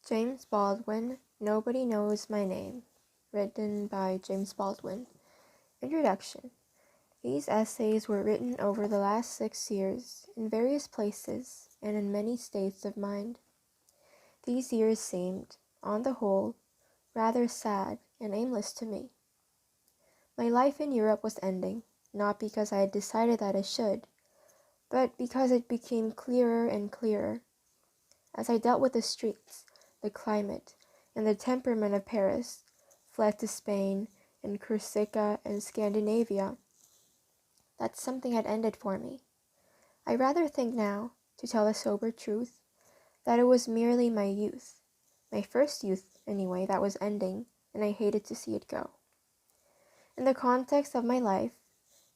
James Baldwin, Nobody Knows My Name, written by James Baldwin. Introduction. These essays were written over the last 6 years, in various places, and in many states of mind. These years seemed, on the whole, rather sad and aimless to me. My life in Europe was ending, not because I had decided that it should, but because it became clearer and clearer. As I dealt with the streets, the climate, and the temperament of Paris, fled to Spain and Corsica and Scandinavia, that something had ended for me. I rather think now, to tell the sober truth, that it was merely my youth, my first youth anyway, that was ending, and I hated to see it go. In the context of my life,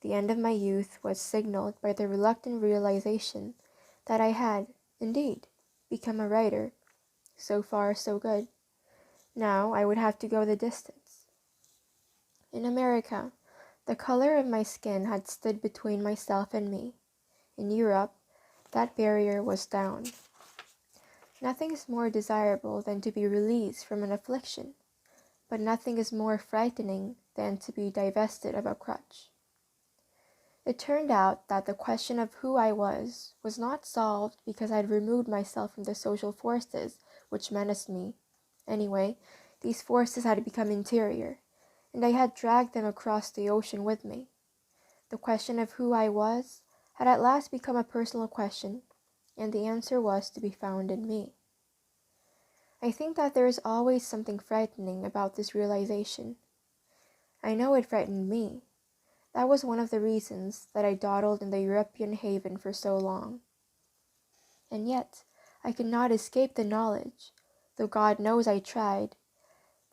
the end of my youth was signaled by the reluctant realization that I had, indeed, become a writer. So far, so good. Now I would have to go the distance. In America, the color of my skin had stood between myself and me. In Europe, that barrier was down. Nothing is more desirable than to be released from an affliction, but nothing is more frightening than to be divested of a crutch. It turned out that the question of who I was not solved because I had removed myself from the social forces which menaced me. Anyway, these forces had become interior, and I had dragged them across the ocean with me. The question of who I was had at last become a personal question, and the answer was to be found in me. I think that there is always something frightening about this realization. I know it frightened me. That was one of the reasons that I dawdled in the European haven for so long. And yet, I could not escape the knowledge, though God knows I tried,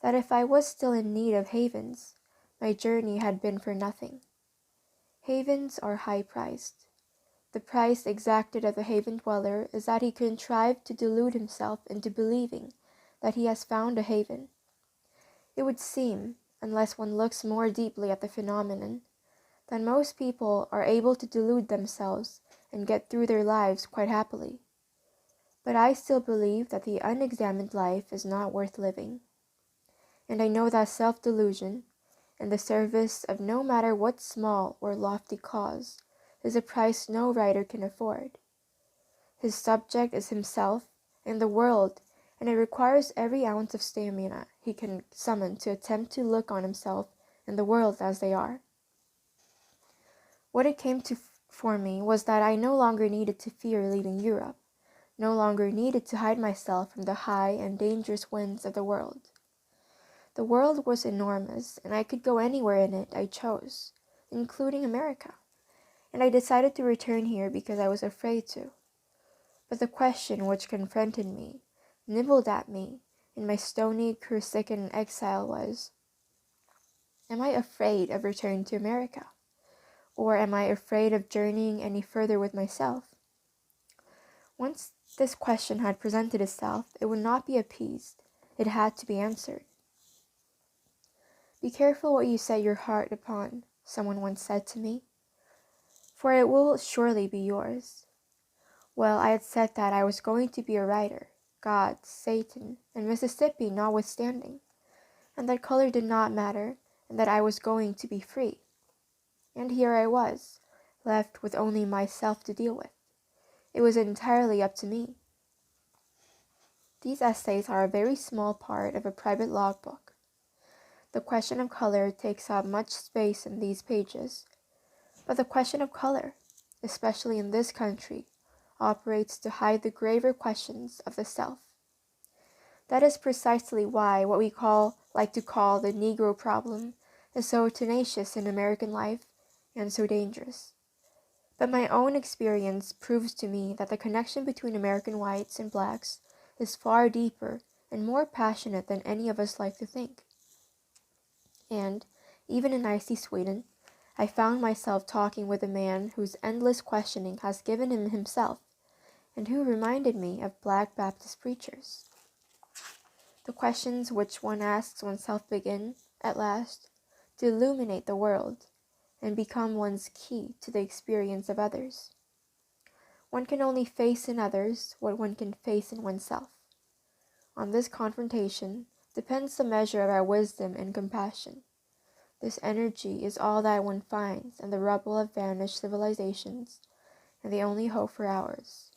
that if I was still in need of havens, my journey had been for nothing. Havens are high-priced. The price exacted of the haven dweller is that he contrive to delude himself into believing that he has found a haven. It would seem, unless one looks more deeply at the phenomenon, that most people are able to delude themselves and get through their lives quite happily. But I still believe that the unexamined life is not worth living. And I know that self-delusion, in the service of no matter what small or lofty cause, is a price no writer can afford. His subject is himself and the world, and it requires every ounce of stamina he can summon to attempt to look on himself and the world as they are. What it came to for me was that I no longer needed to fear leaving Europe, no longer needed to hide myself from the high and dangerous winds of the world. The world was enormous, and I could go anywhere in it I chose, including America, and I decided to return here because I was afraid to. But the question which confronted me, nibbled at me, in my stony Corsican exile was, am I afraid of returning to America? Or am I afraid of journeying any further with myself? Once this question had presented itself, it would not be appeased. It had to be answered. Be careful what you set your heart upon, someone once said to me, for it will surely be yours. Well, I had said that I was going to be a writer, God, Satan, and Mississippi notwithstanding, and that color did not matter, and that I was going to be free. And here I was, left with only myself to deal with. It was entirely up to me. These essays are a very small part of a private logbook. The question of color takes up much space in these pages, but the question of color, especially in this country, operates to hide the graver questions of the self. That is precisely why what we like to call the Negro problem is so tenacious in American life and so dangerous. But my own experience proves to me that the connection between American whites and blacks is far deeper and more passionate than any of us like to think. And, even in icy Sweden, I found myself talking with a man whose endless questioning has given him himself, and who reminded me of Black Baptist preachers. The questions which one asks oneself begin, at last, to illuminate the world, and become one's key to the experience of others. One can only face in others what one can face in oneself. On this confrontation depends the measure of our wisdom and compassion. This energy is all that one finds in the rubble of vanished civilizations, and the only hope for ours.